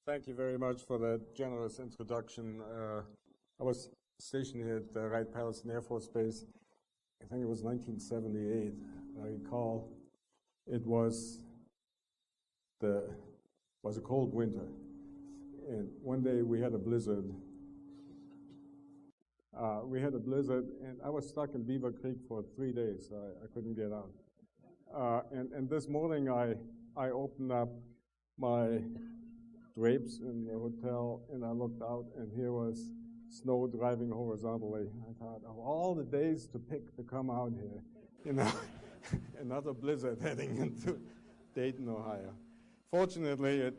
Thank you very much for that generous introduction. I was stationed here at Wright-Patterson Air Force Base. I think it was 1978. I recall it was a cold winter, and one day we had a blizzard. And I was stuck in Beaver Creek for 3 days. I couldn't get out. And this morning I opened up my drapes in the hotel, and I looked out, and here was snow driving horizontally. I thought, of all the days to pick to come out here, another blizzard heading into Dayton, Ohio. Fortunately, it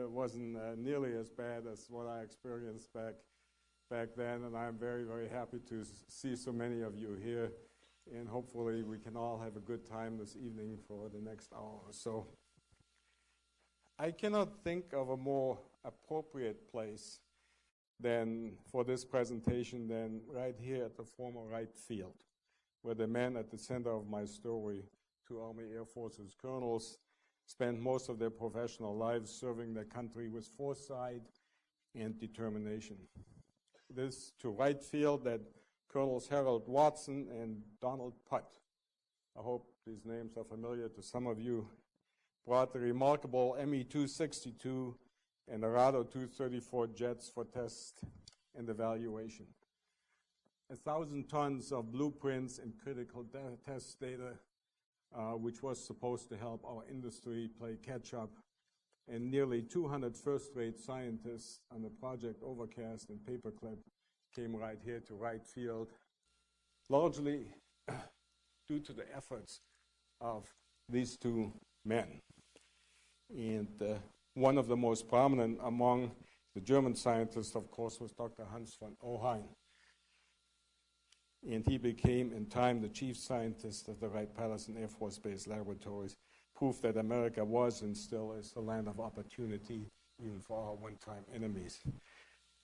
wasn't nearly as bad as what I experienced back then, and I'm very, very happy to see so many of you here, and hopefully we can all have a good time this evening for the next hour or so. I cannot think of a more appropriate place for this presentation than right here at the former Wright Field, where the men at the center of my story, two Army Air Forces colonels, spent most of their professional lives serving their country with foresight and determination. It is to Wright Field that Colonels Harold Watson and Donald Putt, I hope these names are familiar to some of you, brought the remarkable Me-262 and Arado 234 jets for test and evaluation. 1,000 tons of blueprints and critical test data, which was supposed to help our industry play catch-up, and nearly 200 first-rate scientists on the Project Overcast and Paperclip came right here to Wright Field, largely due to the efforts of these two men. And one of the most prominent among the German scientists, of course, was Dr. Hans von Ohain. And he became, in time, the chief scientist of the Wright-Patterson Air Force Base Laboratories, proof that America was and still is the land of opportunity, even for our one-time enemies.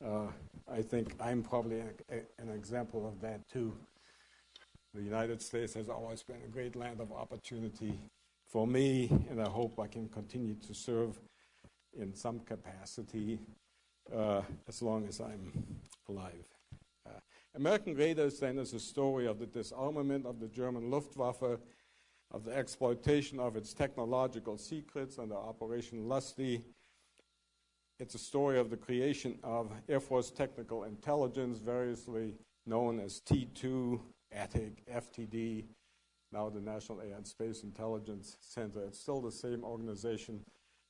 I think I'm probably an example of that, too. The United States has always been a great land of opportunity for me, and I hope I can continue to serve in some capacity as long as I'm alive. American Raiders, then, is a story of the disarmament of the German Luftwaffe, of the exploitation of its technological secrets under Operation Lusty. It's a story of the creation of Air Force Technical Intelligence, variously known as T2, ATIC, FTD, now the National Air and Space Intelligence Center. It's still the same organization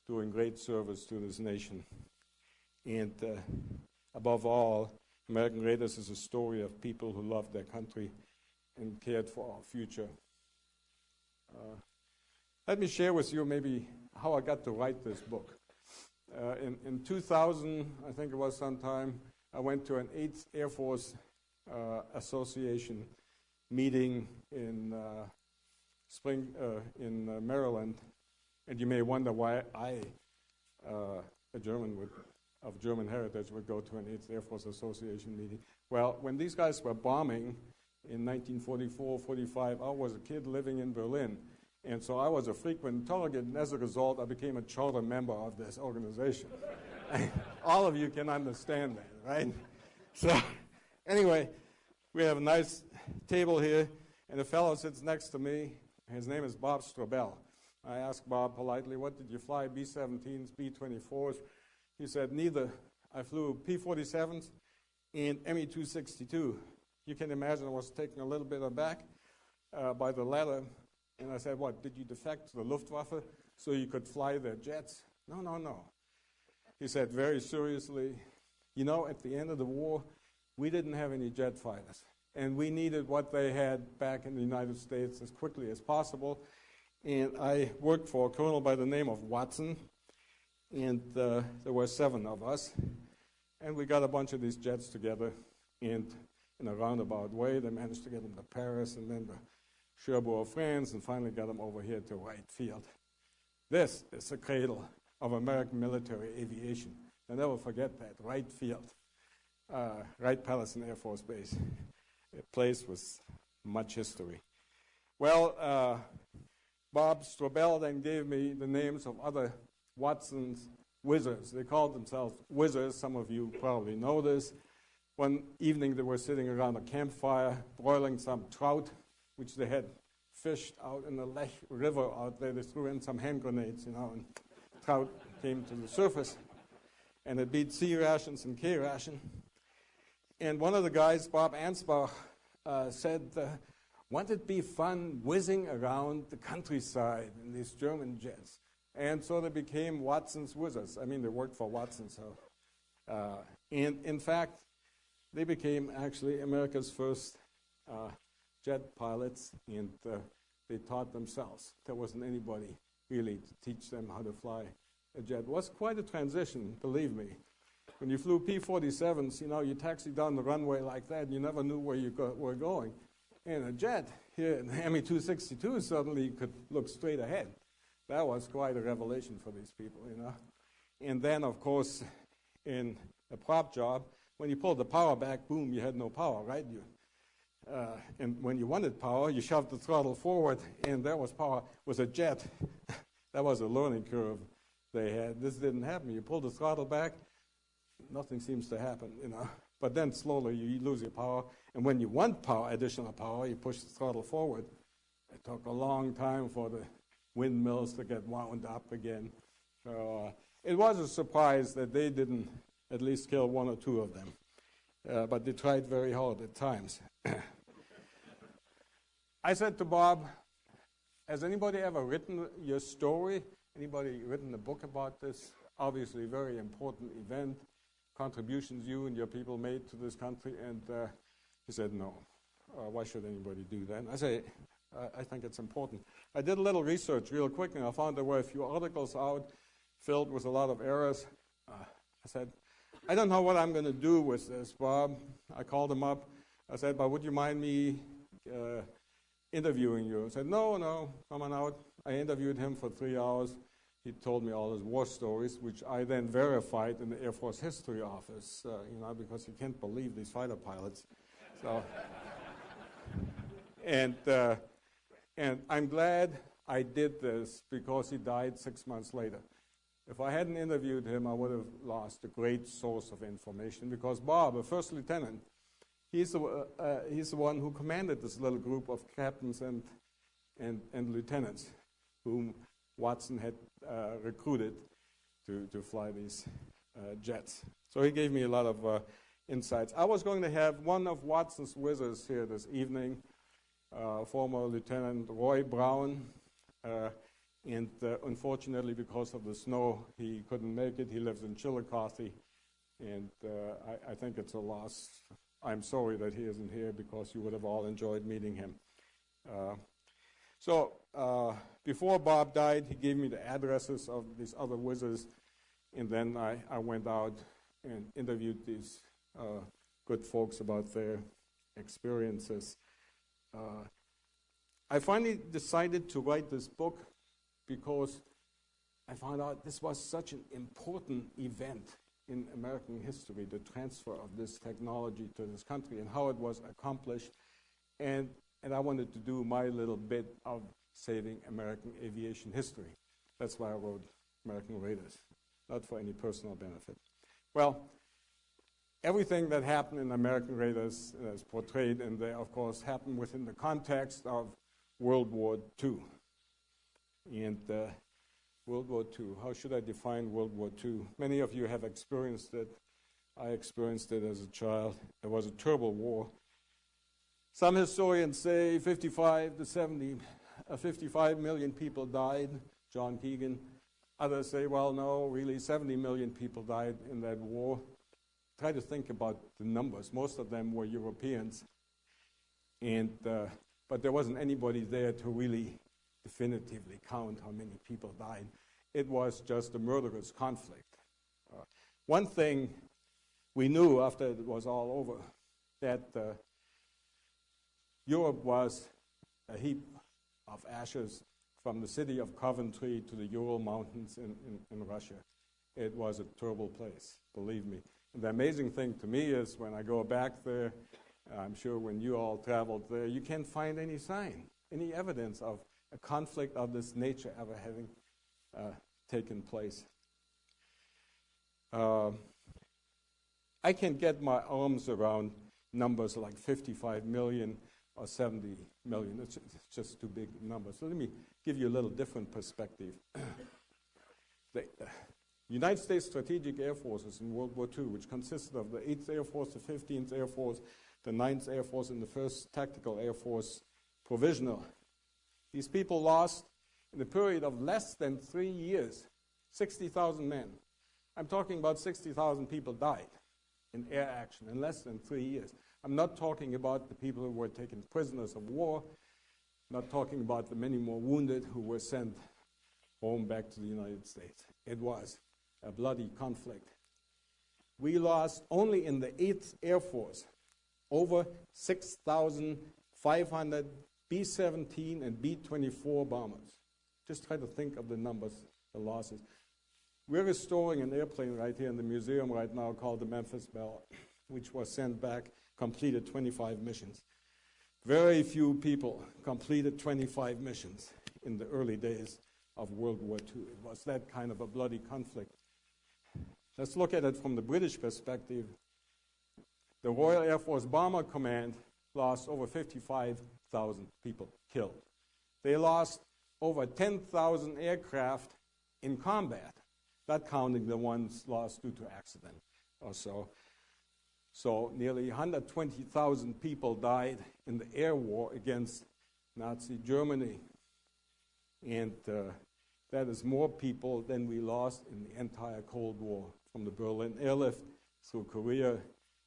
doing great service to this nation. And above all, American Raiders is a story of people who loved their country and cared for our future. Let me share with you maybe how I got to write this book. In 2000, I think it was sometime, I went to an 8th Air Force Association meeting in Maryland, and you may wonder why I, a German of German heritage, would go to an 8th Air Force Association meeting. Well, when these guys were bombing in 1944, 45, I was a kid living in Berlin, and so I was a frequent target, and as a result, I became a charter member of this organization. All of you can understand that, right? So anyway, we have a nice table here, and a fellow sits next to me. His name is Bob Strobel. I asked Bob politely, what did you fly, B-17s, B-24s? He said, neither. I flew P-47s and Me-262. You can imagine I was taken a little bit aback by the latter. And I said, what, did you defect to the Luftwaffe so you could fly their jets? No. He said very seriously, you know, at the end of the war, we didn't have any jet fighters. And we needed what they had back in the United States as quickly as possible. And I worked for a colonel by the name of Watson, and there were 7 of us. And we got a bunch of these jets together, and in a roundabout way, they managed to get them to Paris and then to Cherbourg, France, and finally got them over here to Wright Field. This is the cradle of American military aviation. I'll never forget that, Wright Field, Wright-Patterson Air Force Base, a place with much history. Well, Bob Strobel then gave me the names of other Watsons whizzers. They called themselves whizzers. Some of you probably know this. One evening they were sitting around a campfire broiling some trout, which they had fished out in the Lech River out there. They threw in some hand grenades, and trout came to the surface. And it beat C rations and K ration. And one of the guys, Bob Ansbach, said, wouldn't it be fun whizzing around the countryside in these German jets? And so they became Watson's Whizzers. I mean, they worked for Watson. And in fact, they became actually America's first jet pilots, and they taught themselves. There wasn't anybody really to teach them how to fly a jet. It was quite a transition, believe me. When you flew P-47s, you taxied down the runway like that, and you never knew where you were going. In a jet, here in the ME-262, suddenly you could look straight ahead. That was quite a revelation for these people, And then, of course, in a prop job, when you pulled the power back, boom, you had no power, right? And when you wanted power, you shoved the throttle forward, and that was power. With a jet, that was a learning curve they had. This didn't happen. You pull the throttle back, nothing seems to happen, But then slowly you lose your power, and when you want power, additional power, you push the throttle forward. It took a long time for the windmills to get wound up again. So it was a surprise that they didn't at least kill one or two of them. But they tried very hard at times. I said to Bob, has anybody ever written your story? Anybody written a book about this? Obviously, very important event, contributions you and your people made to this country. And he said, no. Why should anybody do that? And I say, I think it's important. I did a little research real quick, and I found there were a few articles out filled with a lot of errors. I said, I don't know what I'm going to do with this, Bob. I called him up. I said, but would you mind me interviewing you? I said, no, come on out. I interviewed him for 3 hours. He told me all his war stories, which I then verified in the Air Force History Office, because you can't believe these fighter pilots. So, and I'm glad I did this because he died 6 months later. If I hadn't interviewed him, I would have lost a great source of information, because Bob, a first lieutenant, he's the one who commanded this little group of captains and lieutenants whom Watson had recruited to fly these jets. So he gave me a lot of insights. I was going to have one of Watson's whizzers here this evening, former Lieutenant Roy Brown, and unfortunately, because of the snow, he couldn't make it. He lives in Chillicothe, and I think it's a loss. I'm sorry that he isn't here, because you would have all enjoyed meeting him. So before Bob died, he gave me the addresses of these other whizzers, and then I went out and interviewed these good folks about their experiences. I finally decided to write this book because I found out this was such an important event in American history, the transfer of this technology to this country and how it was accomplished. And I wanted to do my little bit of saving American aviation history. That's why I wrote American Raiders, not for any personal benefit. Well, everything that happened in American Raiders, as portrayed in there, of course, happened within the context of World War II. And World War II, how should I define World War II? Many of you have experienced it. I experienced it as a child. It was a terrible war. Some historians say 55 million people died, John Keegan. Others say, well, no, really 70 million people died in that war. Try to think about the numbers. Most of them were Europeans. And but there wasn't anybody there to really definitively count how many people died. It was just a murderous conflict. One thing we knew after it was all over, that Europe was a heap of ashes from the city of Coventry to the Ural Mountains in Russia. It was a terrible place, believe me. And the amazing thing to me is when I go back there, I'm sure when you all traveled there, you can't find any sign, any evidence of a conflict of this nature ever having taken place. I can get my arms around numbers like 55 million or 70 million. It's just too big numbers. So let me give you a little different perspective. The United States Strategic Air Forces in World War II, which consisted of the 8th Air Force, the 15th Air Force, the 9th Air Force, and the 1st Tactical Air Force Provisional. These people lost, in a period of less than 3 years, 60,000 men. I'm talking about 60,000 people died in air action in less than 3 years. I'm not talking about the people who were taken prisoners of war, not talking about the many more wounded who were sent home back to the United States. It was a bloody conflict. We lost only in the 8th Air Force over 6,500 B-17 and B-24 bombers. Just try to think of the numbers, the losses. We're restoring an airplane right here in the museum right now called the Memphis Belle, which was sent back, completed 25 missions. Very few people completed 25 missions in the early days of World War II. It was that kind of a bloody conflict. Let's look at it from the British perspective. The Royal Air Force Bomber Command lost over 55,000 people killed. They lost over 10,000 aircraft in combat, not counting the ones lost due to accident or so. So nearly 120,000 people died in the air war against Nazi Germany. And that is more people than we lost in the entire Cold War, from the Berlin airlift through Korea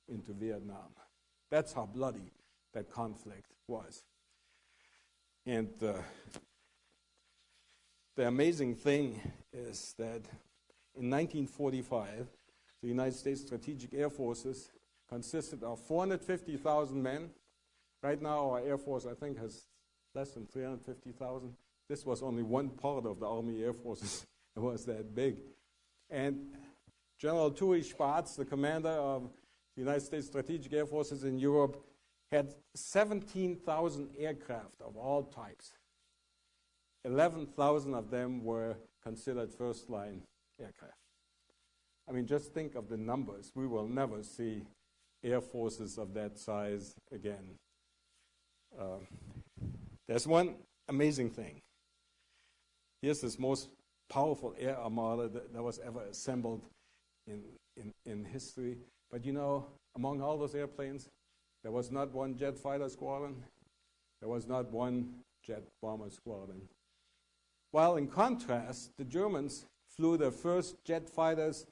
into Vietnam. That's how bloody that conflict was. And the amazing thing is that in 1945, the United States Strategic Air Forces consisted of 450,000 men. Right now, our Air Force, I think, has less than 350,000. This was only one part of the Army Air Forces. It was that big. And General Turi Spatz, the commander of the United States Strategic Air Forces in Europe, had 17,000 aircraft of all types. 11,000 of them were considered first-line aircraft. I mean, just think of the numbers. We will never see air forces of that size again. There's one amazing thing. Here's this most powerful air armada that was ever assembled in history. But you know, among all those airplanes, there was not one jet fighter squadron. There was not one jet bomber squadron. While in contrast, the Germans flew their first jet fighters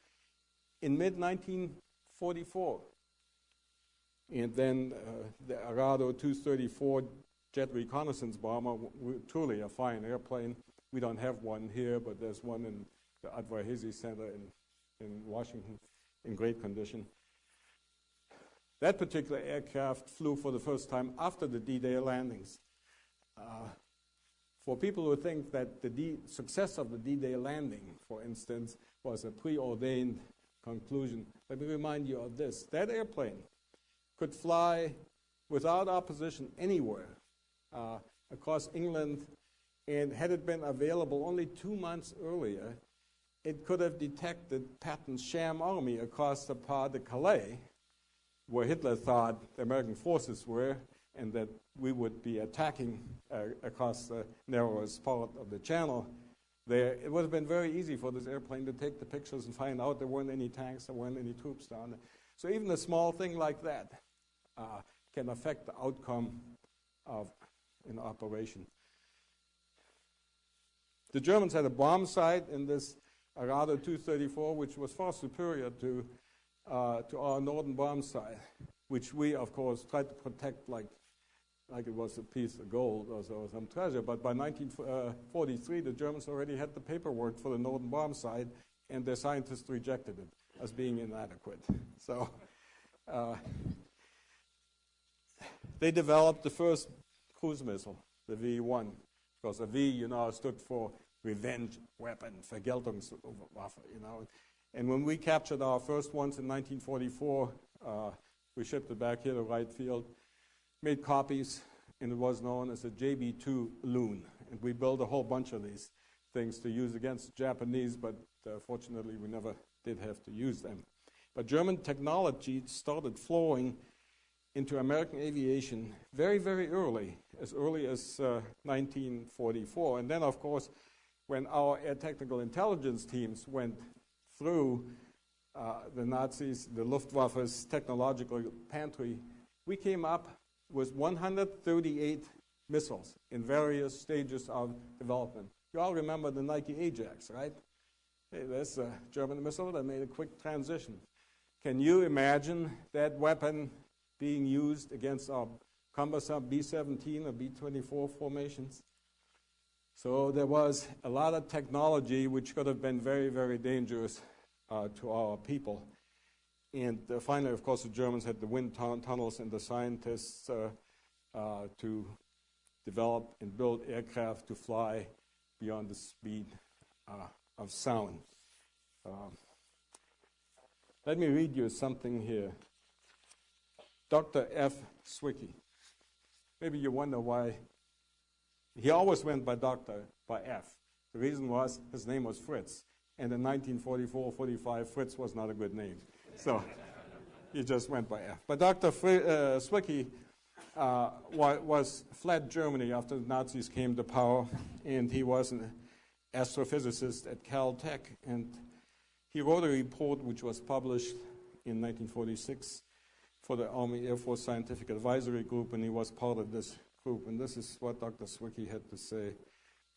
in mid-1944. And then the Arado 234 jet reconnaissance bomber, truly a fine airplane. We don't have one here, but there's one in the Advar-Hazy Center in Washington in great condition. That particular aircraft flew for the first time after the D-Day landings. For people who think that the success of the D-Day landing, for instance, was a preordained conclusion, let me remind you of this. That airplane could fly without opposition anywhere across England, and had it been available only 2 months earlier, it could have detected Patton's sham army across the Pas de Calais, where Hitler thought the American forces were, and that we would be attacking across the narrowest part of the channel there. It would have been very easy for this airplane to take the pictures and find out there weren't any tanks, there weren't any troops down there. So even a small thing like that can affect the outcome of an operation. The Germans had a bomb sight in this Arado 234, which was far superior to our northern bomb sight, which we, of course, tried to protect like it was a piece of gold or some treasure. But by 1943, the Germans already had the paperwork for the northern bomb sight, and their scientists rejected it as being inadequate. So they developed the first cruise missile, the V-1, because the V, you know, stood for revenge weapon, Vergeltungswaffe, you know. And when we captured our first ones in 1944, we shipped it back here to Wright Field, made copies, and it was known as a JB-2 Loon. And we built a whole bunch of these things to use against the Japanese, but fortunately we never did have to use them. But German technology started flowing into American aviation very, very early as 1944. And then, of course, when our air technical intelligence teams went through the Nazis, the Luftwaffe's technological pantry, we came up with 138 missiles in various stages of development. You all remember the Nike Ajax, right? Hey, there's a German missile that made a quick transition. Can you imagine that weapon being used against our cumbersome B-17 or B-24 formations? So there was a lot of technology which could have been very, very dangerous to our people. And finally, of course, the Germans had the wind tunnels and the scientists to develop and build aircraft to fly beyond the speed of sound. Let me read you something here. Dr. F. Zwicky. Maybe you wonder why. He always went by doctor, by F. The reason was his name was Fritz. And in 1944-45, Fritz was not a good name. So he just went by F. But Dr. Zwicky fled Germany after the Nazis came to power, and he was an astrophysicist at Caltech. And he wrote a report which was published in 1946 for the Army Air Force Scientific Advisory Group, and he was part of this group. And this is what Dr. Zwicky had to say.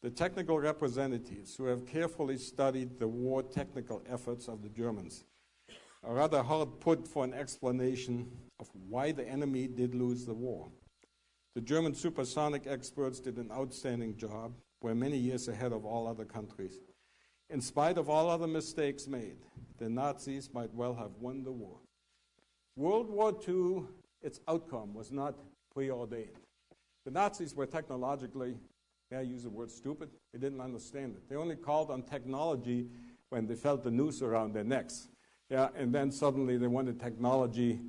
The technical representatives who have carefully studied the war technical efforts of the Germans are rather hard put for an explanation of why the enemy did lose the war. The German supersonic experts did an outstanding job, were many years ahead of all other countries. In spite of all other mistakes made, the Nazis might well have won the war. World War II, its outcome was not preordained. The Nazis were technologically, may I use the word stupid? They didn't understand it. They only called on technology when they felt the noose around their necks. Yeah, and then suddenly they wanted technology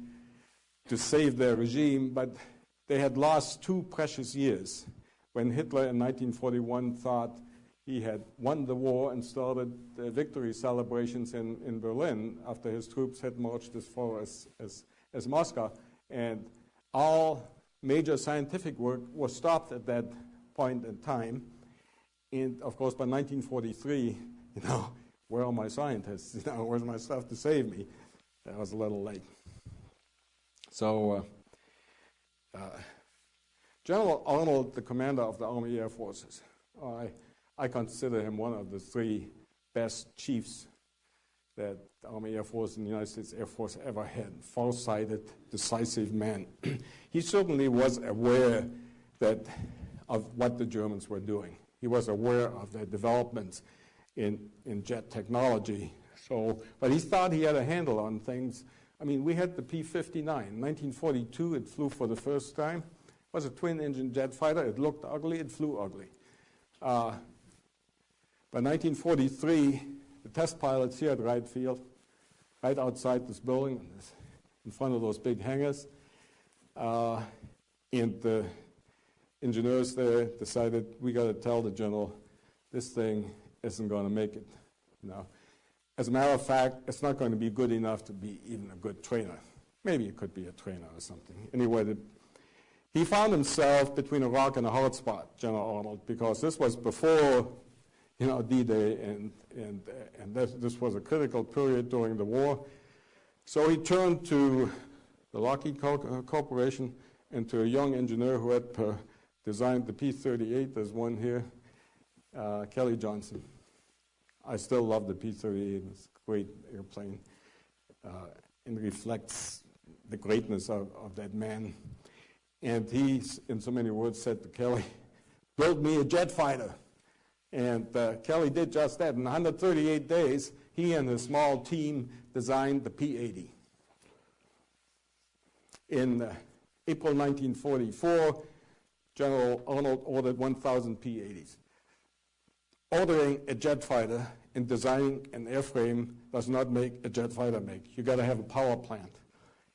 to save their regime, but they had lost 2 precious years when Hitler in 1941 thought he had won the war and started the victory celebrations in Berlin after his troops had marched as far as Moscow. And all major scientific work was stopped at that point in time. And of course, by 1943, where are my scientists? Where's my stuff to save me? That was a little late. So General Arnold, the commander of the Army Air Forces, I consider him one of the 3 best chiefs that the Army Air Force and the United States Air Force ever had. Far-sighted, decisive man. He certainly was aware of what the Germans were doing. He was aware of their developments in jet technology. But he thought he had a handle on things. I mean, we had the P-59. In 1942, it flew for the first time. It was a twin-engine jet fighter. It looked ugly. It flew ugly. By 1943, the test pilots here at Wright Field, right outside this building, in front of those big hangars, and the engineers there decided, we got to tell the general, this thing isn't going to make it. As a matter of fact, it's not going to be good enough to be even a good trainer. Maybe it could be a trainer or something. Anyway, he found himself between a rock and a hard spot, General Arnold, because this was before, D-Day, and this was a critical period during the war. So he turned to the Lockheed Corporation and to a young engineer who had designed the P-38. There's one here, Kelly Johnson. I still love the P-38. It's a great airplane and reflects the greatness of that man. And he, in so many words, said to Kelly, build me a jet fighter. And Kelly did just that. In 138 days, he and his small team designed the P-80. In April 1944, General Arnold ordered 1,000 P-80s. Ordering a jet fighter and designing an airframe does not make a jet fighter make. You got to have a power plant.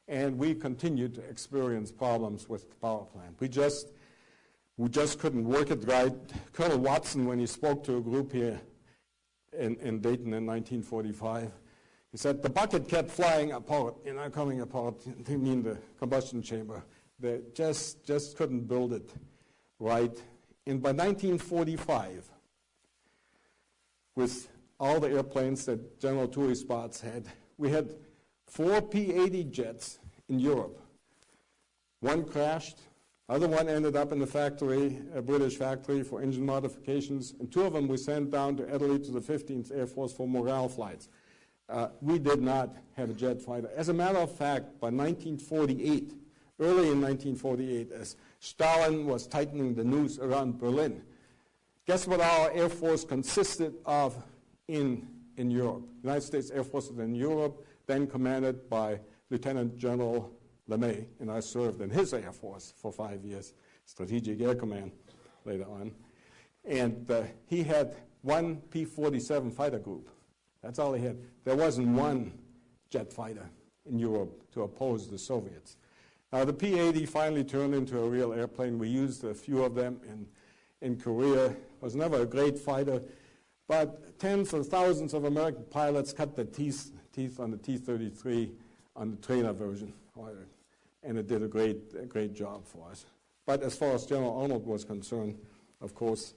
And we continued to experience problems with the power plant. We just couldn't work it right. Colonel Watson, when he spoke to a group here in Dayton in 1945, He said the bucket kept flying apart, coming apart, I mean the combustion chamber. They just couldn't build it right. And by 1945, with all the airplanes that General Touré Spots had, we had 4 P-80 jets in Europe. One crashed, other one ended up in the factory, a British factory for engine modifications, and 2 of them we sent down to Italy to the 15th Air Force for morale flights. We did not have a jet fighter. As a matter of fact, by 1948, early in 1948, as Stalin was tightening the noose around Berlin, guess what our Air Force consisted of in Europe? The United States Air Force was in Europe, then commanded by Lieutenant General LeMay, and I served in his Air Force for 5 years, Strategic Air Command later on. And he had 1 P-47 fighter group. That's all he had. There wasn't one jet fighter in Europe to oppose the Soviets. Now, the P-80 finally turned into a real airplane. We used a few of them in Korea. It was never a great fighter, but tens of thousands of American pilots cut their teeth on the T-33 on the trainer version, and it did a great job for us. But as far as General Arnold was concerned, of course,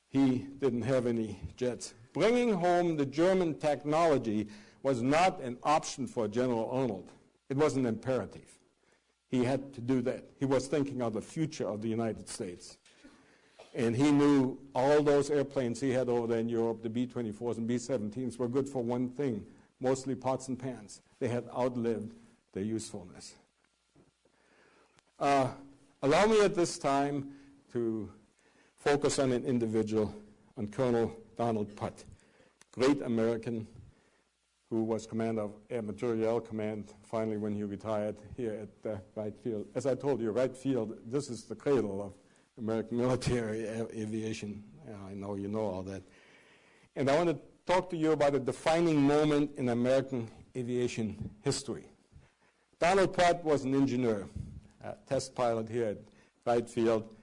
he didn't have any jets. Bringing home the German technology was not an option for General Arnold. It was an imperative. He had to do that. He was thinking of the future of the United States. And he knew all those airplanes he had over there in Europe, the B-24s and B-17s, were good for one thing, mostly pots and pans. They had outlived their usefulness. Allow me at this time to focus on an individual, on Colonel Donald Putt, great American who was commander of Air Materiel Command finally when he retired here at Wright Field. As I told you, Wright Field, this is the cradle of American military aviation. I know you know all that. And I want to talk to you about a defining moment in American aviation history. Donald Putt was an engineer, a test pilot here at Wright Field,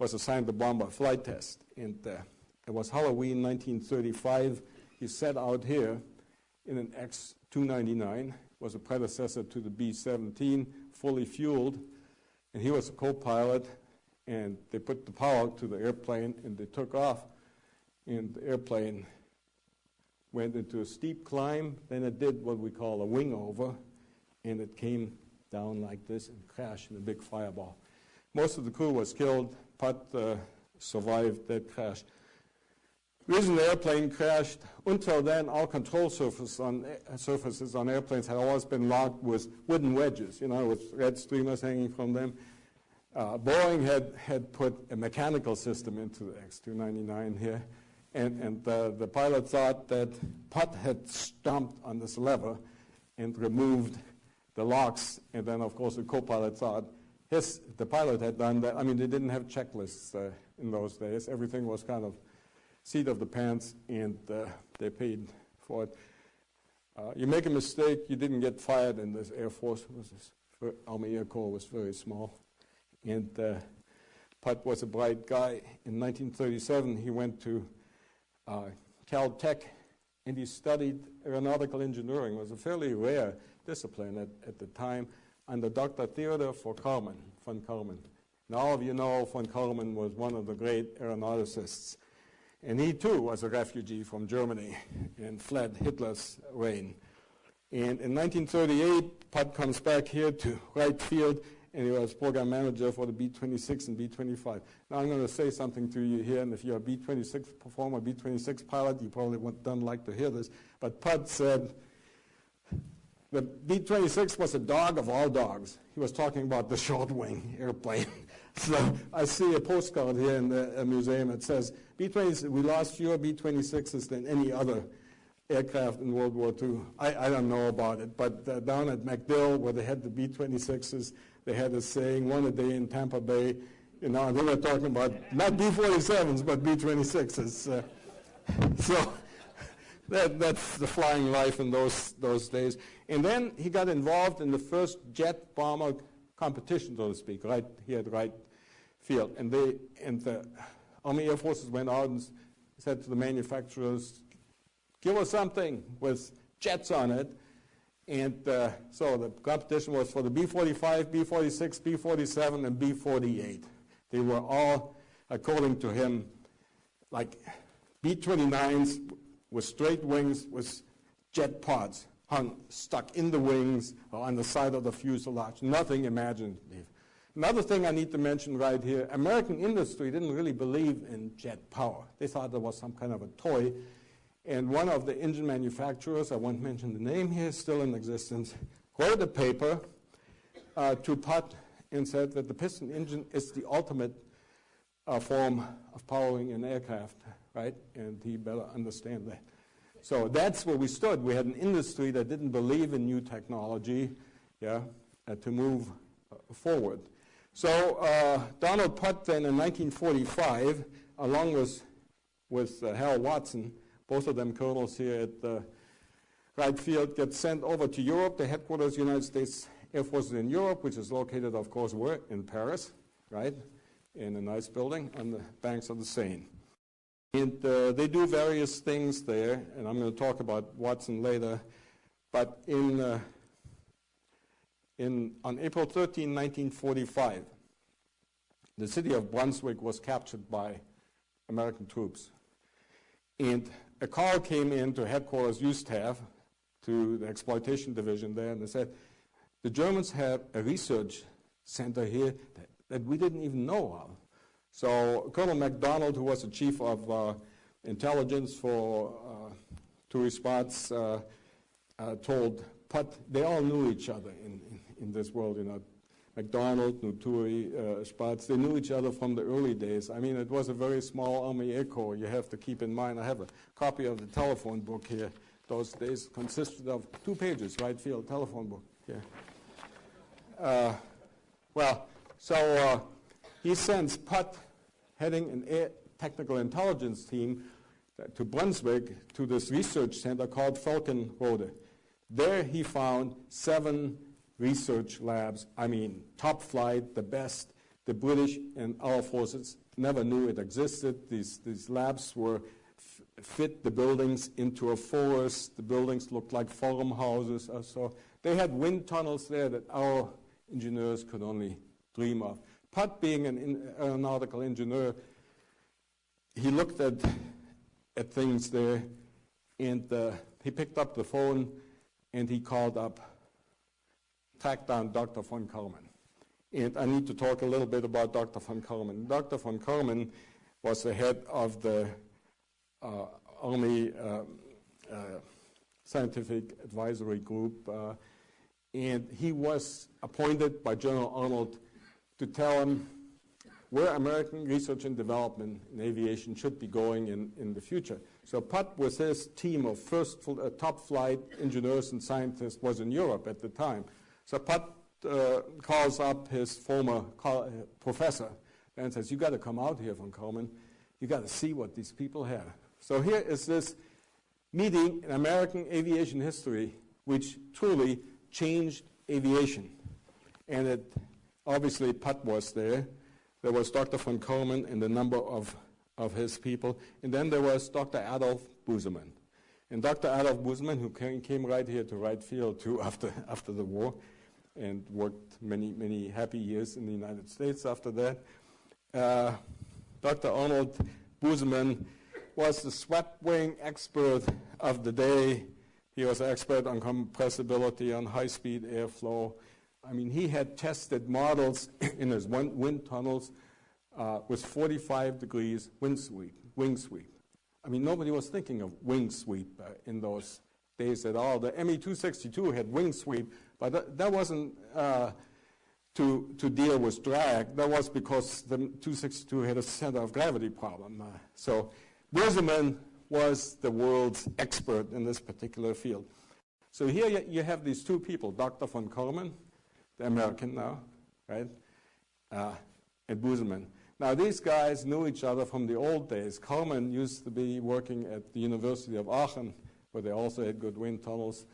was assigned the bomber flight test. And it was Halloween 1935. He set out here in an X-299, was a predecessor to the B-17, fully fueled, and he was a co-pilot, and they put the power to the airplane, and they took off, and the airplane went into a steep climb, then it did what we call a wing over, and it came down like this and crashed in a big fireball. Most of the crew was killed. Putt survived that crash. The reason the airplane crashed, until then, all control surfaces on airplanes had always been locked with wooden wedges, with red streamers hanging from them. Boeing had put a mechanical system into the X-299 here, and the pilot thought that Putt had stomped on this lever and removed the locks, and then, of course, the co-pilot thought the pilot had done that. I mean, they didn't have checklists in those days. Everything was kind of seat of the pants, and they paid for it. You make a mistake, you didn't get fired in this Air Force. Army Air Corps was very small. And Putt was a bright guy. In 1937, he went to Caltech, and he studied aeronautical engineering. It was a fairly rare discipline at the time, under Dr. Theodor von Karman. Now, all of you know von Karman was one of the great aeronauticists. And he, too, was a refugee from Germany and fled Hitler's reign. And in 1938, Putt comes back here to Wright Field, and he was program manager for the B-26 and B-25. Now I'm going to say something to you here, and if you're a B-26 performer, B-26 pilot, you probably don't like to hear this, but Putt said the B-26 was a dog of all dogs. He was talking about the short-wing airplane. So I see a postcard here in the museum. It says, B-26, we lost fewer B-26s than any other aircraft in World War II. I don't know about it, but down at MacDill, where they had the B-26s, they had a saying, one a day in Tampa Bay. They were talking about not B-47s, but B-26s. So that's the flying life in those days. And then he got involved in the first jet bomber competition, so to speak, right here at Wright Field. And the Army Air Forces went out and said to the manufacturers, give us something with jets on it. And so the competition was for the B-45, B-46, B-47, and B-48. They were all, according to him, like B-29s with straight wings with jet pods stuck in the wings or on the side of the fuselage. Nothing imaginative. Another thing I need to mention right here, American industry didn't really believe in jet power. They thought there was some kind of a toy. And one of the engine manufacturers, I won't mention the name here, still in existence, wrote a paper to Putt and said that the piston engine is the ultimate form of powering an aircraft, right? And he better understand that. So that's where we stood. We had an industry that didn't believe in new technology, to move forward. So Donald Putt then in 1945, along with Hal Watson, both of them colonels here at Wright Field, get sent over to Europe. The headquarters of the United States Air Force in Europe, which is located, of course, where? In Paris, right? In a nice building on the banks of the Seine. And they do various things there, and I'm going to talk about Watson later. But on April 13, 1945, the city of Brunswick was captured by American troops. And a call came in to headquarters USTAF, to the exploitation division there, and they said, the Germans have a research center here that we didn't even know of. So Colonel MacDonald, who was the chief of intelligence for two spots, told Putt, they all knew each other in this world, MacDonald, Nuturi, Spatz, they knew each other from the early days. I mean, it was a very small Army Air Corps. You have to keep in mind, I have a copy of the telephone book here. Those days consisted of 2 pages, Wright Field telephone book here. So he sends Putt, heading an air technical intelligence team, to Brunswick, to this research center called Falkenrode. There he found 7 research labs. I mean, top flight, the best. The British and our forces never knew it existed. These labs were fit the buildings into a forest. The buildings looked like farmhouses. So they had wind tunnels there that our engineers could only dream of. Putt, being an aeronautical engineer, he looked at things there, and he picked up the phone, and he tracked down Dr. von Karman. And I need to talk a little bit about Dr. von Karman. Dr. von Karman was the head of the Army Scientific Advisory Group, and he was appointed by General Arnold to tell him where American research and development in aviation should be going in the future. So Putt, with his team of top flight engineers and scientists, was in Europe at the time. So Putt calls up his former professor and says, you got to come out here, von Karman. You got to see what these people have. So here is this meeting in American aviation history which truly changed aviation. And obviously Putt was there. There was Dr. von Karman and a number of his people. And then there was Dr. Adolf Busemann. And Dr. Adolf Busemann, who came right here to Wright Field too after the war and worked many, many happy years in the United States after that. Dr. Arnold Busemann was the swept wing expert of the day. He was an expert on compressibility, on high-speed airflow. I mean, he had tested models in his wind tunnels with 45 degrees wing sweep. I mean, nobody was thinking of wing sweep in those days at all. The ME-262 had wing sweep, but that wasn't to deal with drag. That was because the 262 had a center of gravity problem. So Busemann was the world's expert in this particular field. So here you have these 2 people, Dr. von Karman, the American now, right, and Busemann. Now, these guys knew each other from the old days. Karman used to be working at the University of Aachen, where they also had good wind tunnels.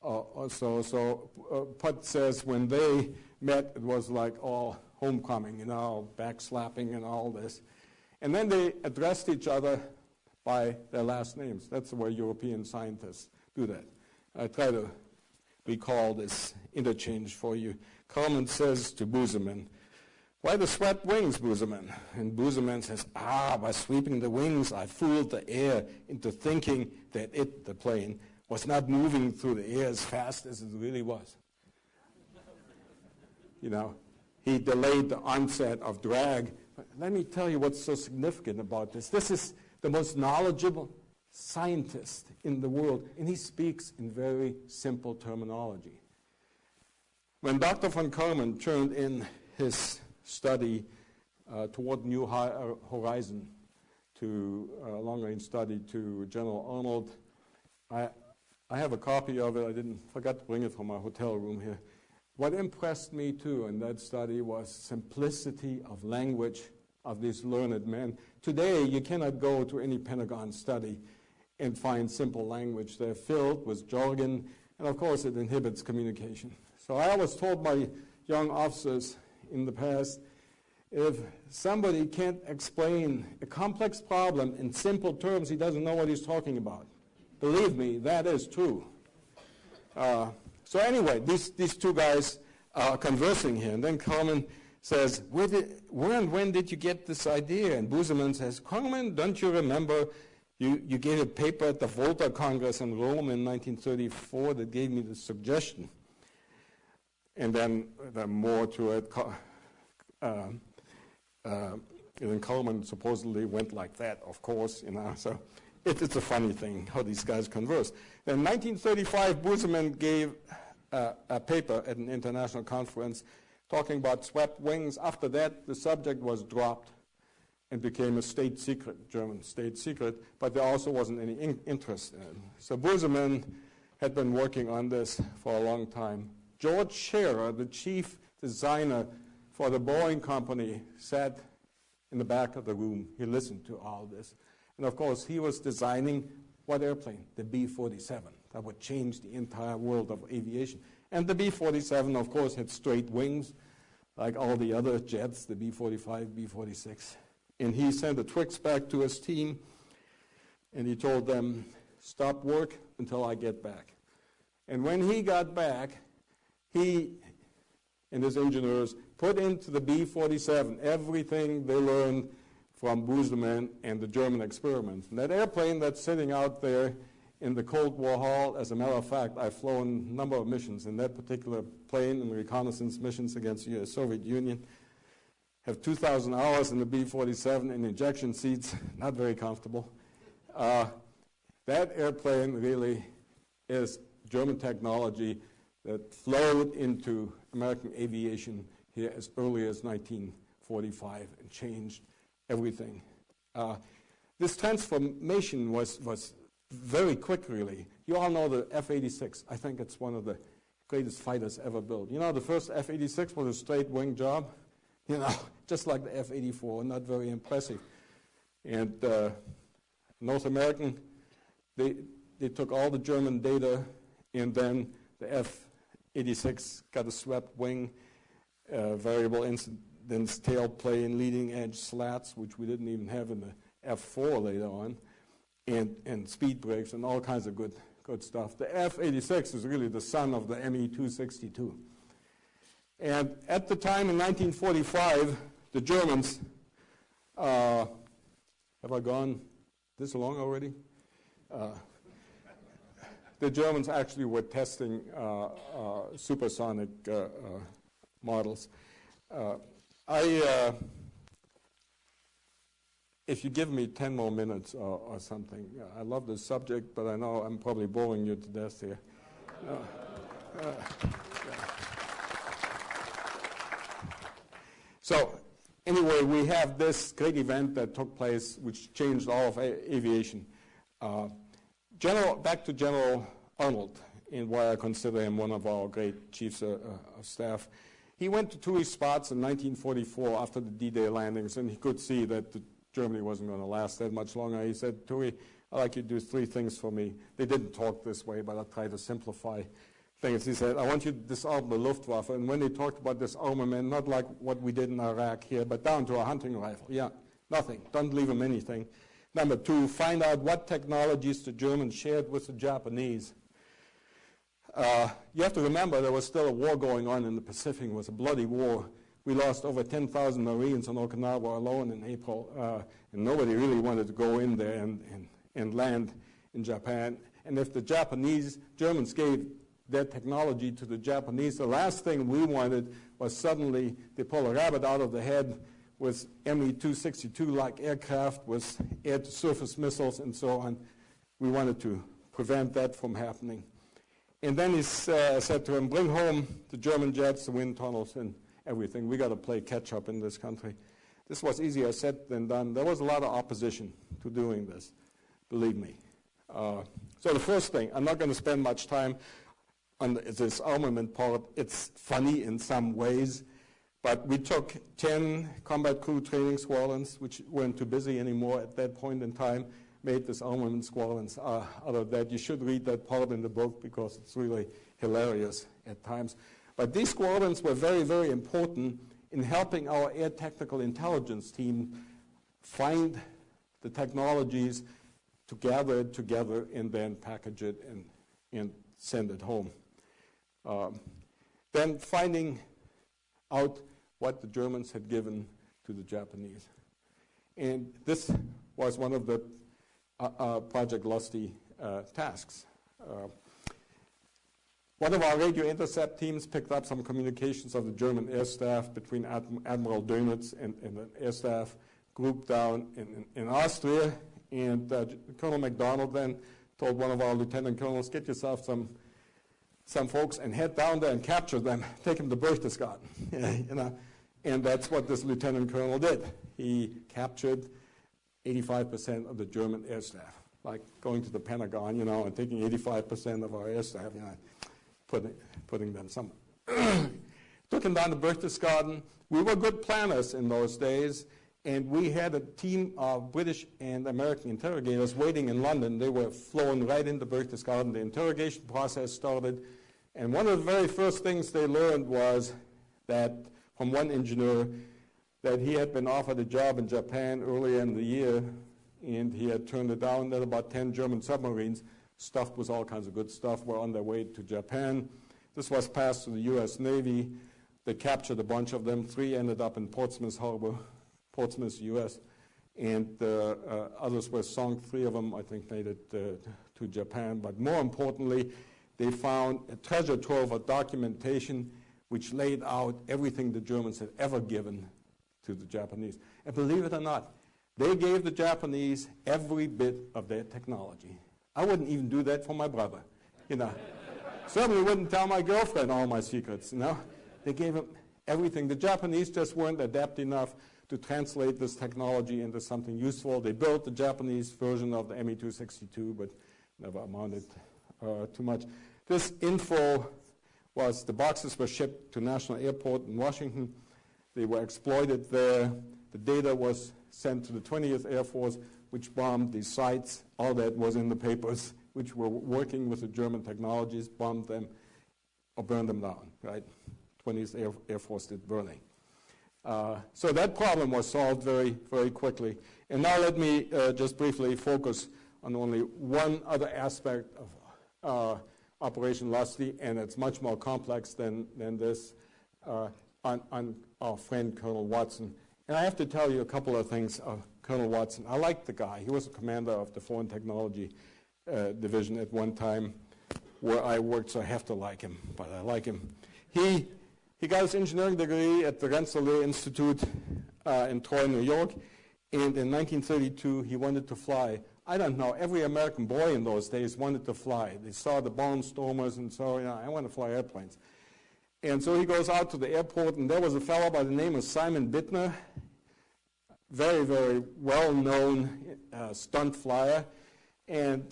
Putt says when they met, it was like all homecoming, backslapping and all this. And then they addressed each other by their last names. That's the way European scientists do that. I try to recall this interchange for you. Carmen says to Buseman, "Why the swept wings, Buseman?" And Buseman says, "By sweeping the wings, I fooled the air into thinking that it, the plane, was not moving through the air as fast as it really was." You know, he delayed the onset of drag. But let me tell you what's so significant about this. This is the most knowledgeable scientist in the world, and he speaks in very simple terminology. When Dr. von Karman turned in his study toward New Horizon, to long-range study to General Arnold, I have a copy of it. Forgot to bring it from my hotel room here. What impressed me, too, in that study was simplicity of language of these learned men. Today, you cannot go to any Pentagon study and find simple language. They're filled with jargon, and of course, it inhibits communication. So I always told my young officers in the past, if somebody can't explain a complex problem in simple terms, he doesn't know what he's talking about. Believe me, that is true. So anyway, these two guys are conversing here, and then Carmen says, when did you get this idea? And Buseman says, "Carmen, don't you remember you gave a paper at the Volta Congress in Rome in 1934 that gave me the suggestion?" And then more to it. And then Carmen supposedly went like that, of course, you know. So it's a funny thing how these guys converse. In 1935, Buseman gave a paper at an international conference talking about swept wings. After that, the subject was dropped and became a state secret, German state secret, but there also wasn't any interest in it. So Buseman had been working on this for a long time. George Scherer, the chief designer for the Boeing company, sat in the back of the room. He listened to all this. And of course, he was designing what airplane? The B-47. That would change the entire world of aviation. And the B-47, of course, had straight wings, like all the other jets, the B-45, B-46. And he sent a Twix back to his team, and he told them, "Stop work until I get back." And when he got back, he and his engineers put into the B-47 everything they learned from Buseman and the German experiments. And that airplane that's sitting out there in the Cold War Hall, as a matter of fact, I've flown a number of missions in that particular plane and reconnaissance missions against the Soviet Union. Have 2,000 hours in the B-47 in injection seats, not very comfortable. That airplane really is German technology that flowed into American aviation here as early as 1945 and changed everything. This transformation was very quick, really. You all know the F-86. I think it's one of the greatest fighters ever built. You know, the first F-86 was a straight wing job, you know, just like the F-84, not very impressive. And North American, they took all the German data, and then the F-86 got a swept wing, variable incidence tailplane, leading edge slats, which we didn't even have in the F-4 later on, and speed brakes and all kinds of good stuff. The F-86 is really the son of the Me-262. And at the time in 1945, the Germans, have I gone this long already? The Germans actually were testing supersonic models. If you give me 10 more minutes or something, I love this subject, but I know I'm probably boring you to death here. So anyway, we have this great event that took place which changed all of aviation. Back to General Arnold, and why I consider him one of our great chiefs of staff. He went to tourist spots in 1944 after the D-Day landings, and he could see that Germany wasn't going to last that much longer. He said, "Turi, I'd like you to do 3 things for me." They didn't talk this way, but I'll try to simplify things. He said, "I want you to disarm the Luftwaffe." And when they talked about disarmament, not like what we did in Iraq here, but down to a hunting rifle. Yeah, nothing. Don't leave them anything. Number 2, find out what technologies the Germans shared with the Japanese. You have to remember there was still a war going on in the Pacific. It was a bloody war. We lost over 10,000 Marines on Okinawa alone in April, and nobody really wanted to go in there and land in Japan. And if the Germans gave their technology to the Japanese, the last thing we wanted was suddenly they pull a rabbit out of the head with Me-262-like aircraft with air-to-surface missiles and so on. We wanted to prevent that from happening. And then he said to him, bring home the German jets, the wind tunnels, and everything. We got to play catch-up in this country. This was easier said than done. There was a lot of opposition to doing this, believe me. So the first thing, I'm not going to spend much time on this armament part. It's funny in some ways, but we took 10 combat crew training squadrons, which weren't too busy anymore at that point in time, made this armament squadrons out of that. You should read that part in the book because it's really hilarious at times. But these squadrons were very, very important in helping our air technical intelligence team find the technologies to gather it together and then package it and send it home. Then finding out what the Germans had given to the Japanese. And this was one of the Project Lusty tasks. One of our radio intercept teams picked up some communications of the German air staff between Admiral Dönitz and an air staff group down in Austria. And Colonel MacDonald then told one of our lieutenant colonels, get yourself some folks and head down there and capture them, take them to Berchtesgaden. And that's what this lieutenant colonel did. He captured 85% of the German air staff, like going to the Pentagon, and taking 85% of our air staff, putting them somewhere. Took them down to Berchtesgaden. We were good planners in those days, and we had a team of British and American interrogators waiting in London. They were flown right into Berchtesgaden. The interrogation process started, and one of the very first things they learned was that, from one engineer, that he had been offered a job in Japan earlier in the year, and he had turned it down. That about 10 German submarines, stuffed with all kinds of good stuff, were on their way to Japan. This was passed to the U.S. Navy. They captured a bunch of them. 3 ended up in Portsmouth Harbor, Portsmouth, U.S., and others were sunk. 3 of them, I think, made it to Japan. But more importantly, they found a treasure trove of documentation which laid out everything the Germans had ever given to the Japanese. And believe it or not, they gave the Japanese every bit of their technology. I wouldn't even do that for my brother, Certainly wouldn't tell my girlfriend all my secrets, They gave him everything. The Japanese just weren't adept enough to translate this technology into something useful. They built the Japanese version of the Me-262, but never amounted too much. This info was, the boxes were shipped to National Airport in Washington. They were exploited there. The data was sent to the 20th Air Force, which bombed these sites. All that was in the papers, which were working with the German technologies, bombed them or burned them down, right? 20th Air Force did burning. So that problem was solved very, very quickly. And now let me just briefly focus on only one other aspect of Operation Lusty, and it's much more complex than this, on our friend Colonel Watson. And I have to tell you a couple of things of Colonel Watson. I liked the guy. He was a commander of the Foreign Technology Division at one time where I worked, so I have to like him, but I like him. He got his engineering degree at the Rensselaer Institute in Troy, New York, and in 1932 he wanted to fly. I don't know, every American boy in those days wanted to fly. They saw the barnstormers and so, I want to fly airplanes. And so he goes out to the airport, and there was a fellow by the name of Simon Bittner, very, very well-known stunt flyer. And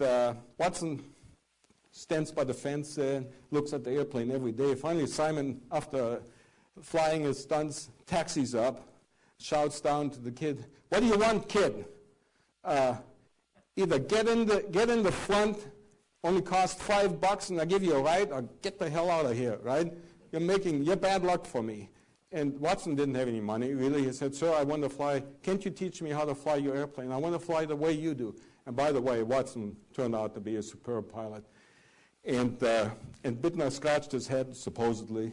Watson stands by the fence and looks at the airplane every day. Finally, Simon, after flying his stunts, taxis up, shouts down to the kid, "What do you want, kid? Either get in the front, only cost $5 and I give you a ride, or get the hell out of here, right? You're bad luck for me." And Watson didn't have any money, really. He said, "Sir, I want to fly. Can't you teach me how to fly your airplane? I want to fly the way you do." And by the way, Watson turned out to be a superb pilot. And Bittner scratched his head, supposedly,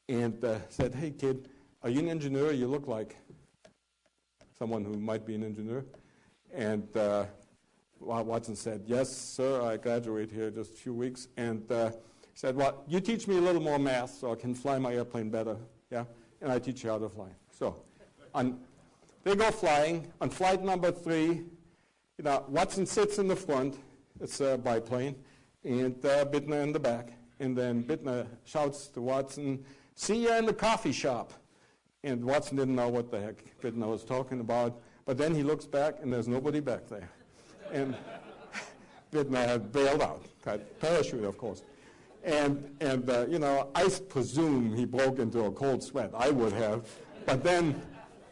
and said, "Hey, kid, are you an engineer? You look like someone who might be an engineer." And Watson said, "Yes, sir, I graduate here just a few weeks." And he said, "Well, you teach me a little more math so I can fly my airplane better, yeah? And I teach you how to fly." So they go flying. On flight number 3, Watson sits in the front. It's a biplane. And Bittner in the back. And then Bittner shouts to Watson, "See ya in the coffee shop." And Watson didn't know what the heck Bittner was talking about. But then he looks back, and there's nobody back there. And Bittner had bailed out. Parachute, of course. And I presume he broke into a cold sweat. I would have. But then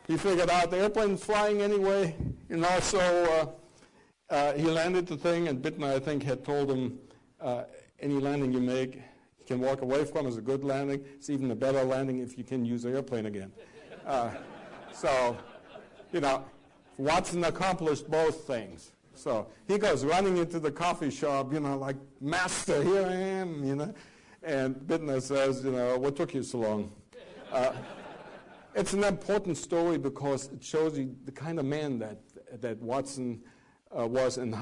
he figured out the airplane's flying anyway. And also he landed the thing, and Bittner, I think, had told him, any landing you make, you can walk away from is a good landing. It's even a better landing if you can use the airplane again. Watson accomplished both things. So he goes running into the coffee shop, like, "Master, here I am," And Bittner says, "What took you so long?" It's an important story because it shows you the kind of man that Watson was and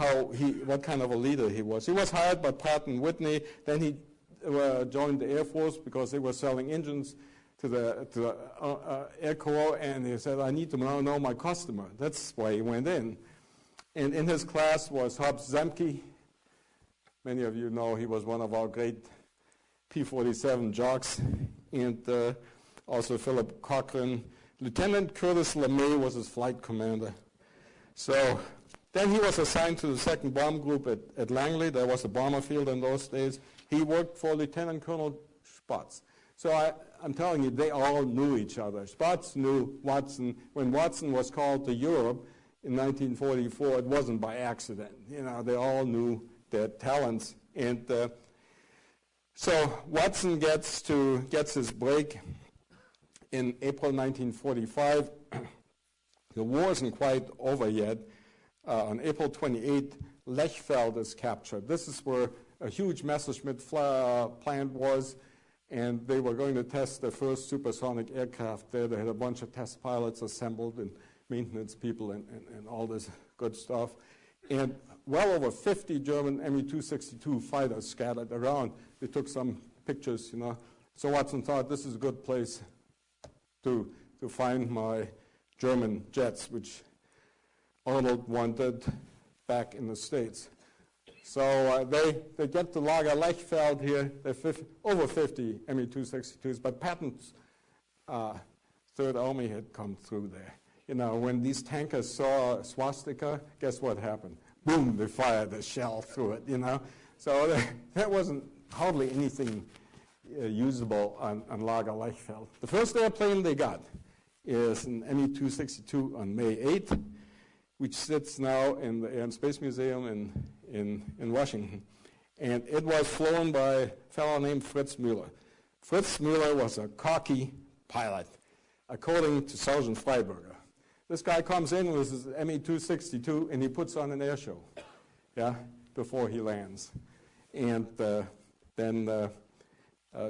what kind of a leader he was. He was hired by Pratt & Whitney. Then he joined the Air Force because they were selling engines to the Air Corps, and he said, "I need to now know my customer." That's why he went in. And in his class was Hobbs Zemke. Many of you know he was one of our great P-47 jocks. And also Philip Cochran. Lieutenant Curtis LeMay was his flight commander. So then he was assigned to the 2nd Bomb Group at Langley. There was a bomber field in those days. He worked for Lieutenant Colonel Spatz. So I'm telling you, they all knew each other. Spatz knew Watson. When Watson was called to Europe in 1944, it wasn't by accident. They all knew their talents. And so Watson gets his break in April 1945. The war isn't quite over yet. On April 28, Lechfeld is captured. This is where a huge Messerschmitt plant was, and they were going to test the first supersonic aircraft there. They had a bunch of test pilots assembled and maintenance people and all this good stuff. And well over 50 German Me-262 fighters scattered around. They took some pictures, So Watson thought this is a good place to find my German jets, which Arnold wanted back in the States. So they get to Lager Lechfeld here. They're over 50 Me-262s, but Patton's Third Army had come through there. When these tankers saw a swastika, guess what happened? Boom, they fired a shell through it, So there wasn't hardly anything usable on Lager Lechfeld. The first airplane they got is an Me-262 on May 8th, which sits now in the Air and Space Museum in Washington. And it was flown by a fellow named Fritz Müller. Fritz Müller was a cocky pilot, according to Sergeant Freiberger. This guy comes in with his Me-262 and he puts on an air show, before he lands. And then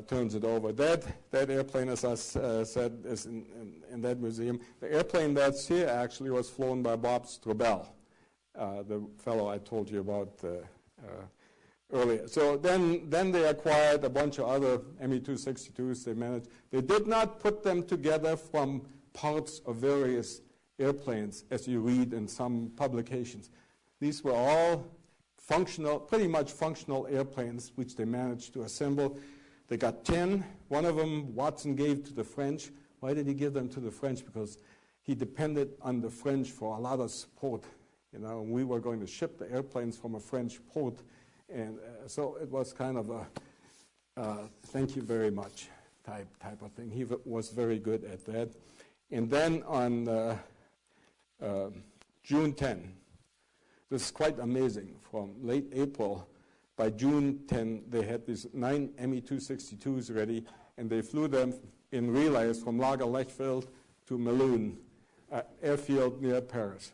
turns it over. That airplane, as I said, is in that museum. The airplane that's here actually was flown by Bob Strobel, the fellow I told you about earlier. So then they acquired a bunch of other Me-262s they managed. They did not put them together from parts of various airplanes, as you read in some publications. These were all functional, pretty much functional airplanes, which they managed to assemble. They got 10. One of them Watson gave to the French. Why did he give them to the French? Because he depended on the French for a lot of support. We were going to ship the airplanes from a French port. And so it was kind of a thank you very much type of thing. He was very good at that. And then on June 10, this is quite amazing, from late April, by June 10, they had these 9 Me-262s ready, and they flew them in relays from Lager Lechfeld to Melun, airfield near Paris.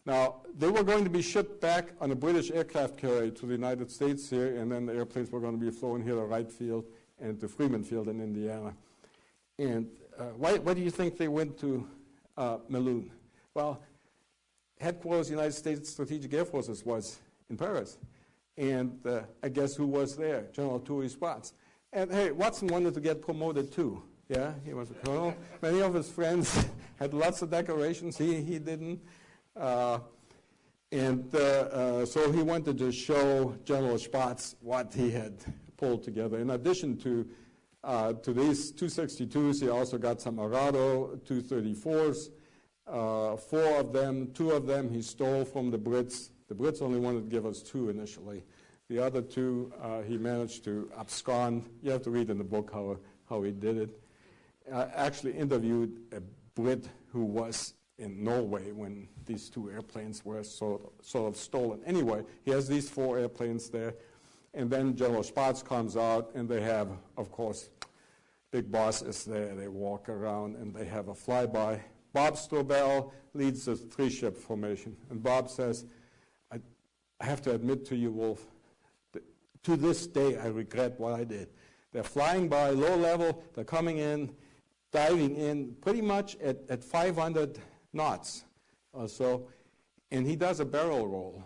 Now, they were going to be shipped back on a British aircraft carrier to the United States here, and then the airplanes were going to be flown here to Wright Field and to Freeman Field in Indiana. And why do you think they went to Melun? Well, headquarters of the United States Strategic Air Forces was in Paris. And I guess who was there? General Tory Spatz. And hey, Watson wanted to get promoted too. Yeah, he was a colonel. Many of his friends had lots of decorations. He didn't. So he wanted to show General Spatz what he had pulled together. In addition to these 262s, he also got some Arado 234s. 4 of them, 2 of them he stole from the Brits. The Brits only wanted to give us 2 initially. The other 2 he managed to abscond. You have to read in the book how he did it. I actually interviewed a Brit who was in Norway when these 2 airplanes were sort of stolen. Anyway, he has these 4 airplanes there. And then General Spatz comes out, and they have, of course, Big Boss is there. They walk around, and they have a flyby. Bob Strobel leads the 3-ship formation. And Bob says, I have to admit to you, Wolf, to this day I regret what I did. They're flying by low level. They're coming in, diving in pretty much at 500 knots or so. And he does a barrel roll.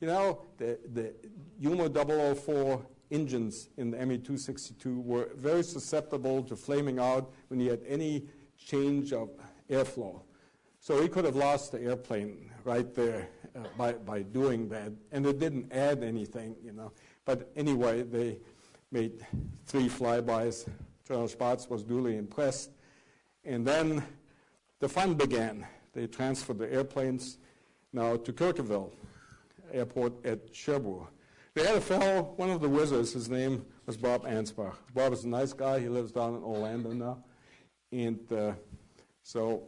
You know, the Umo 004 engines in the ME-262 were very susceptible to flaming out when you had any change of airflow. So he could have lost the airplane right there by doing that. And it didn't add anything, you know. But anyway, they made 3 flybys. General Spatz was duly impressed. And then the fun began. They transferred the airplanes now to Kirkerville Airport at Cherbourg. They had a fellow, one of the wizards, his name was Bob Ansbach. Bob is a nice guy. He lives down in Orlando now. And so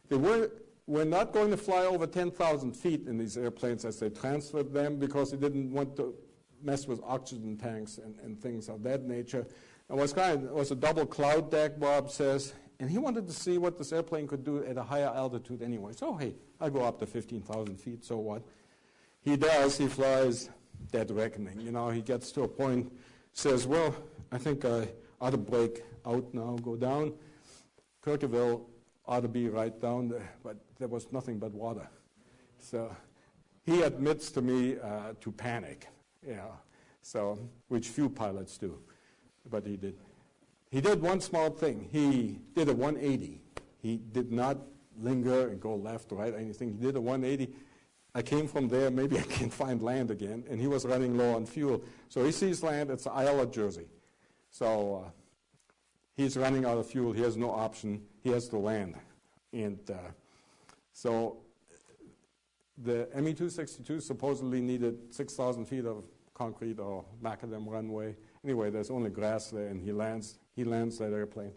they were not going to fly over 10,000 feet in these airplanes as they transferred them because they didn't want to mess with oxygen tanks and things of that nature. It was a double cloud deck, Bob says, and he wanted to see what this airplane could do at a higher altitude anyway. So, hey, I'll go up to 15,000 feet, so what? He does. He flies dead reckoning. You know, he gets to a point, says, well, I think I ought to break out now, go down. Kirkerville ought to be right down there, but there was nothing but water. So he admits to me to panic, so which few pilots do, but he did. He did one small thing. He did a 180. He did not linger and go left or right or anything. He did a 180. I came from there, maybe I can find land again, and he was running low on fuel. So he sees land, it's the Isle of Jersey. So he's running out of fuel, he has no option, he has to land. And so the ME-262 supposedly needed 6,000 feet of concrete or macadam runway. Anyway, there's only grass there, and he lands that airplane.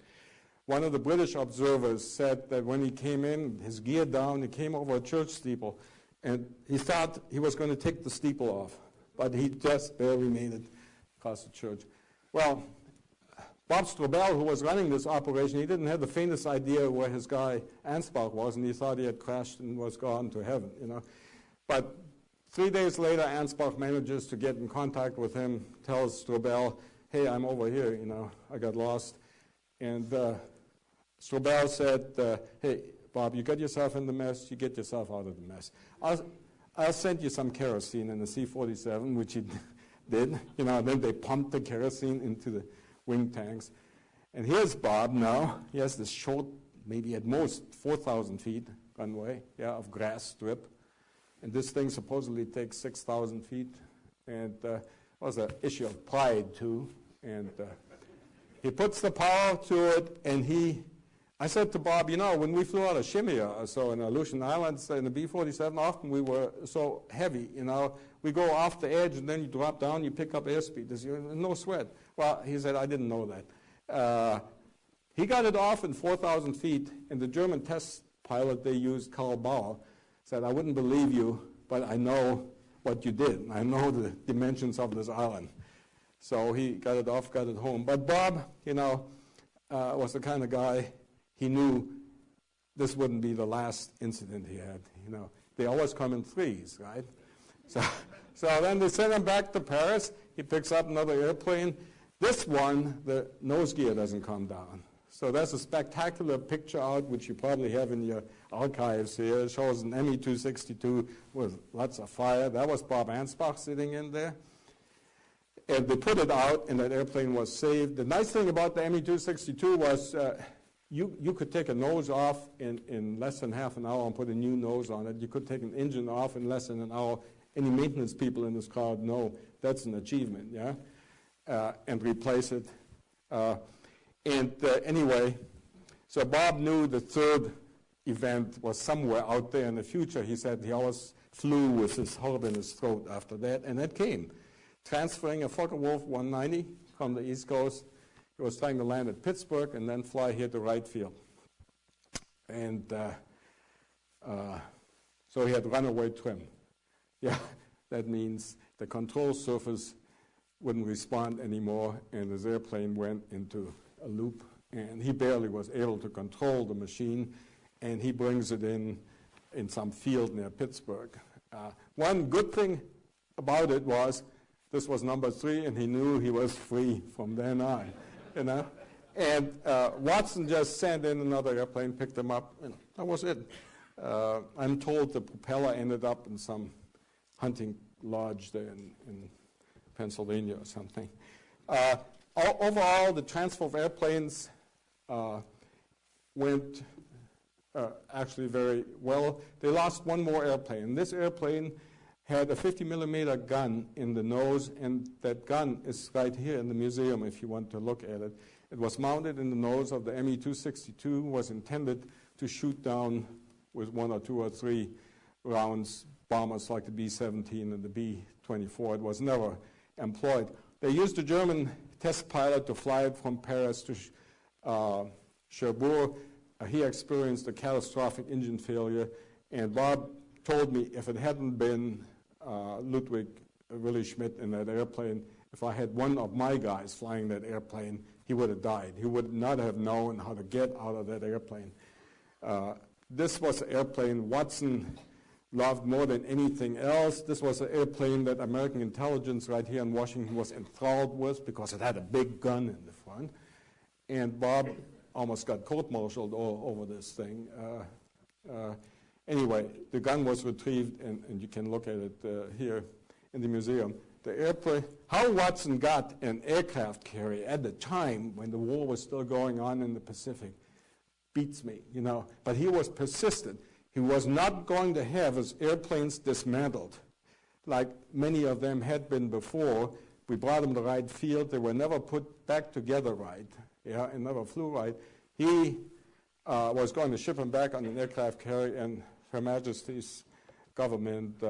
One of the British observers said that when he came in, his gear down, he came over a church steeple, and he thought he was going to take the steeple off, but he just barely made it across the church. Well, Bob Strobel, who was running this operation, he didn't have the faintest idea where his guy Ansbach was, and he thought he had crashed and was gone to heaven, you know. But 3 days later, Ansbach manages to get in contact with him, tells Strobel, hey, I'm over here, you know, I got lost. And Strobel said, hey, Bob, you got yourself in the mess, you get yourself out of the mess. I'll send you some kerosene in the C-47, which he did. You know, then they pumped the kerosene into the wing tanks. And here's Bob now. He has this short, maybe at most 4,000 feet runway, of grass strip. And this thing supposedly takes 6,000 feet. And it was an issue of pride, too. And he puts the power to it, and I said to Bob, you know, when we flew out of Shimia or so in Aleutian Islands in the B-47, often we were so heavy, you know, we go off the edge and then you drop down, you pick up airspeed. There's no sweat. Well, he said, I didn't know that. He got it off in 4,000 feet, and the German test pilot they used, Karl Bauer, said, I wouldn't believe you, but I know what you did. I know the dimensions of this island. So he got it off, got it home. But Bob, you know, was the kind of guy, he knew this wouldn't be the last incident he had. They always come in threes, right? So then they send him back to Paris. He picks up another airplane. This one, the nose gear doesn't come down. So there's a spectacular picture out, which you probably have in your archives here. It shows an Me-262 with lots of fire. That was Bob Ansbach sitting in there. And they put it out, and that airplane was saved. The nice thing about the Me-262 was you could take a nose off in less than half an hour and put a new nose on it. You could take an engine off in less than an hour. Any maintenance people in this crowd know that's an achievement, yeah? And replace it. Anyway, so Bob knew the third event was somewhere out there in the future. He said he always flew with his heart in his throat after that, and that came. Transferring a Focke-Wulf 190 from the East Coast. He was trying to land at Pittsburgh and then fly here to Wright Field. And so he had runaway trim. Yeah, that means the control surface wouldn't respond anymore, and his airplane went into a loop, and he barely was able to control the machine, and he brings it in some field near Pittsburgh. One good thing about it was this was number 3, and he knew he was free from then on, And Watson just sent in another airplane, picked him up, and that was it. I'm told the propeller ended up in some hunting lodge there in Pennsylvania or something. Overall, the transfer of airplanes went actually very well. They lost one more airplane. This airplane had a 50 millimeter gun in the nose, and that gun is right here in the museum if you want to look at it. It was mounted in the nose of the Me-262, was intended to shoot down with 1 or 2 or 3 rounds bombers like the B-17 and the B-24. It was never employed. They used a German test pilot to fly it from Paris to Cherbourg. He experienced a catastrophic engine failure, and Bob told me if it hadn't been Ludwig Willy Schmidt in that airplane, if I had one of my guys flying that airplane, he would have died. He would not have known how to get out of that airplane. This was an airplane Watson loved more than anything else. This was an airplane that American intelligence right here in Washington was enthralled with because it had a big gun in the front. And Bob almost got court-martialed over this thing. Anyway, the gun was retrieved, and you can look at it here in the museum. The airplane, how Watson got an aircraft carrier at the time when the war was still going on in the Pacific beats me, But he was persistent. He was not going to have his airplanes dismantled like many of them had been before. We brought them to Wright Field. They were never put back together right, and never flew right. He was going to ship them back on an aircraft carrier, and Her Majesty's government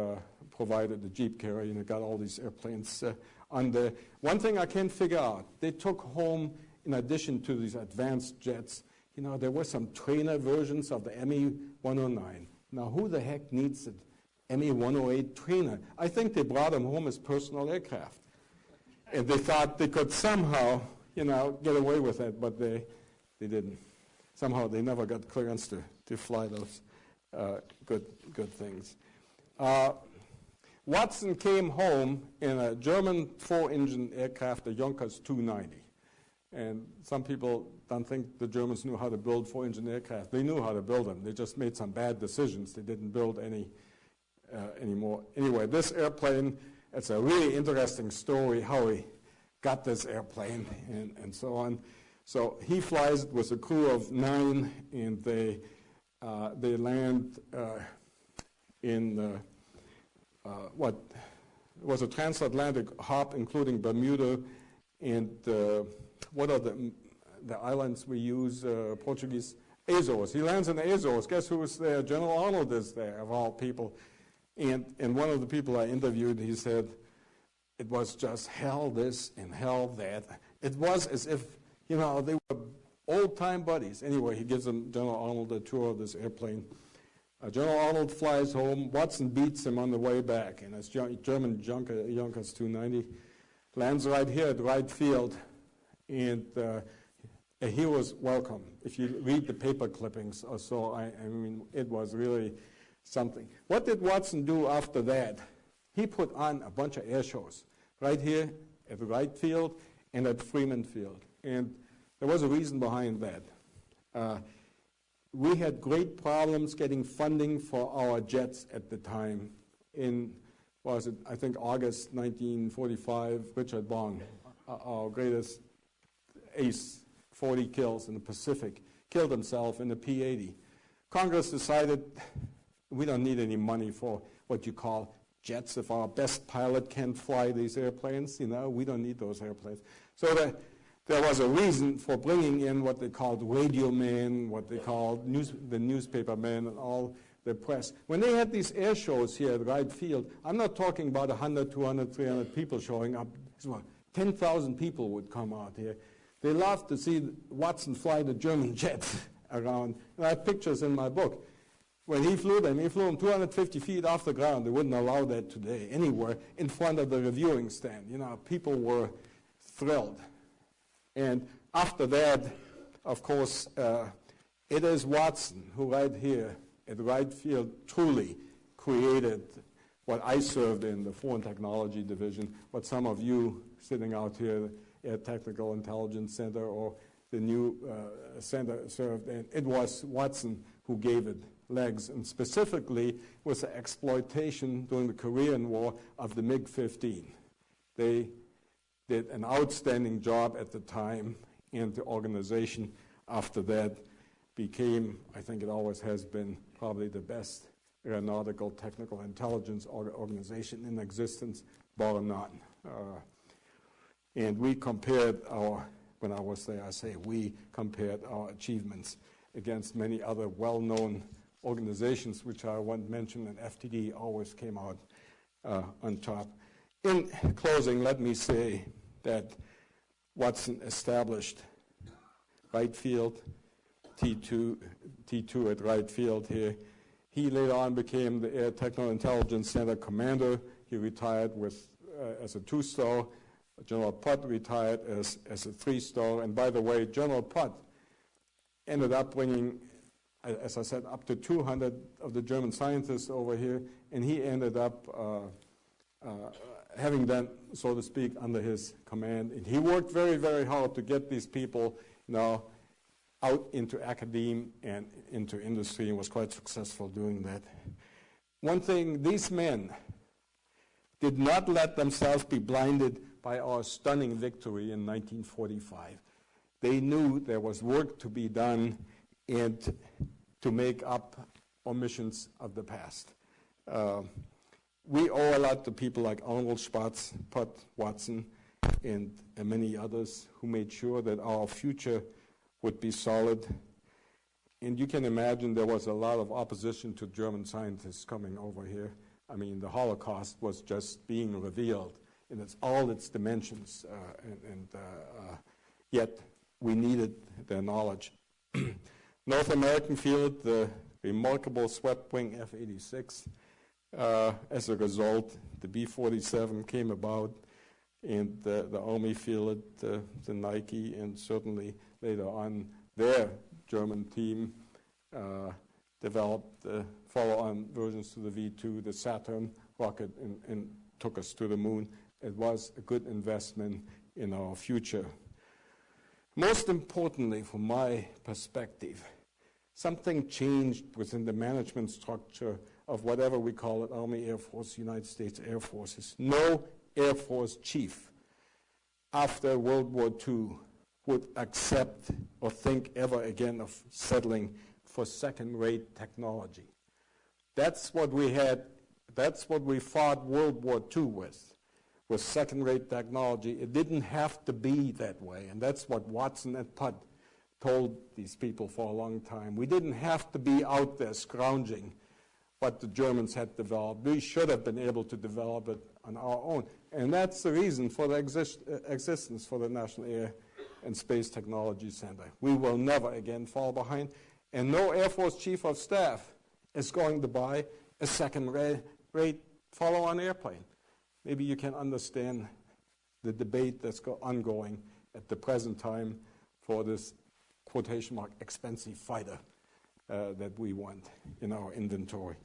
provided the Jeep carrier, and it got all these airplanes on there. One thing I can't figure out, they took home, in addition to these advanced jets, there were some trainer versions of the Me-109. Now, who the heck needs an Me-108 trainer? I think they brought them home as personal aircraft. And they thought they could somehow, get away with it, but they didn't. Somehow they never got clearance to fly those good things. Watson came home in a German 4-engine aircraft, the Junkers 290. And some people don't think the Germans knew how to build 4-engine aircraft. They knew how to build them. They just made some bad decisions. They didn't build any anymore. Anyway, this airplane, it's a really interesting story how he got this airplane and so on. So he flies it with a crew of 9, and they land in what was a transatlantic hop, including Bermuda, and what are the islands we use, Portuguese? Azores. He lands in the Azores. Guess who is there? General Arnold is there, of all people. And one of the people I interviewed, he said, it was just hell this and hell that. It was as if, they were old-time buddies. Anyway, he gives them, General Arnold, a tour of this airplane. General Arnold flies home. Watson beats him on the way back, and it's German Junkers 290. Lands right here at Wright Field, and he was welcome. If you read the paper clippings or so, I mean, it was really something. What did Watson do after that? He put on a bunch of air shows right here at Wright Field and at Freeman Field. And there was a reason behind that. We had great problems getting funding for our jets at the time. In, was it, I think, August 1945, Richard Bong, our greatest ace, 40 kills in the Pacific, killed himself in the P-80. Congress decided we don't need any money for what you call jets. If our best pilot can't fly these airplanes, we don't need those airplanes. So there was a reason for bringing in what they called radio men, what they called the newspaper men, and all the press. When they had these air shows here at Wright Field, I'm not talking about 100, 200, 300 people showing up. 10,000 people would come out here. They loved to see Watson fly the German jets around. And I have pictures in my book. When he flew them 250 feet off the ground. They wouldn't allow that today anywhere in front of the reviewing stand. People were thrilled. And after that, of course, it is Watson who right here at Wright Field truly created what I served in, the Foreign Technology Division, what some of you sitting out here, Air Technical Intelligence Center or the new center served. And it was Watson who gave it legs, and specifically with the exploitation during the Korean War of the MiG-15. They did an outstanding job at the time, and the organization after that became, I think it always has been, probably the best aeronautical technical intelligence organization in existence, bar none. And we compared when I was there, I say we compared our achievements against many other well-known organizations, which I won't mention, and FTD always came out on top. In closing, let me say that Watson established Wright Field, T2 at Wright Field here. He later on became the Air Technical Intelligence Center commander. He retired as a 2-star. General Putt retired as a 3-star. And by the way, General Putt ended up bringing, as I said, up to 200 of the German scientists over here, and he ended up having them, so to speak, under his command. And he worked very, very hard to get these people out into academia and into industry, and was quite successful doing that. One thing, these men did not let themselves be blinded by our stunning victory in 1945. They knew there was work to be done and to make up omissions of the past. We owe a lot to people like Arnold Spatz, Putt, Watson, and many others who made sure that our future would be solid. And you can imagine there was a lot of opposition to German scientists coming over here. I mean, the Holocaust was just being revealed in all its dimensions, yet we needed their knowledge. North American field, the remarkable swept-wing F-86. As a result, the B-47 came about, and the Army fielded the Nike, and certainly later on their German team developed follow-on versions to the V-2, the Saturn rocket, and took us to the moon. It was a good investment in our future. Most importantly, from my perspective, something changed within the management structure of whatever we call it, Army, Air Force, United States Air Forces. No Air Force chief after World War II would accept or think ever again of settling for second-rate technology. That's what we had, that's what we fought World War II with second-rate technology. It didn't have to be that way, and that's what Watson and Putt told these people for a long time. We didn't have to be out there scrounging what the Germans had developed. We should have been able to develop it on our own. And that's the reason for the existence for the National Air and Space Technology Center. We will never again fall behind. And no Air Force Chief of Staff is going to buy a second-rate follow-on airplane. Maybe you can understand the debate that's ongoing at the present time for this quotation mark, expensive fighter that we want in our inventory.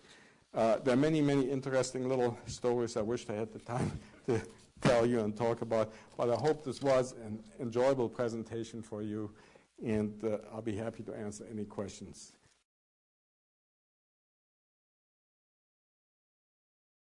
There are many, many interesting little stories I wish I had the time to tell you and talk about, but I hope this was an enjoyable presentation for you, and I'll be happy to answer any questions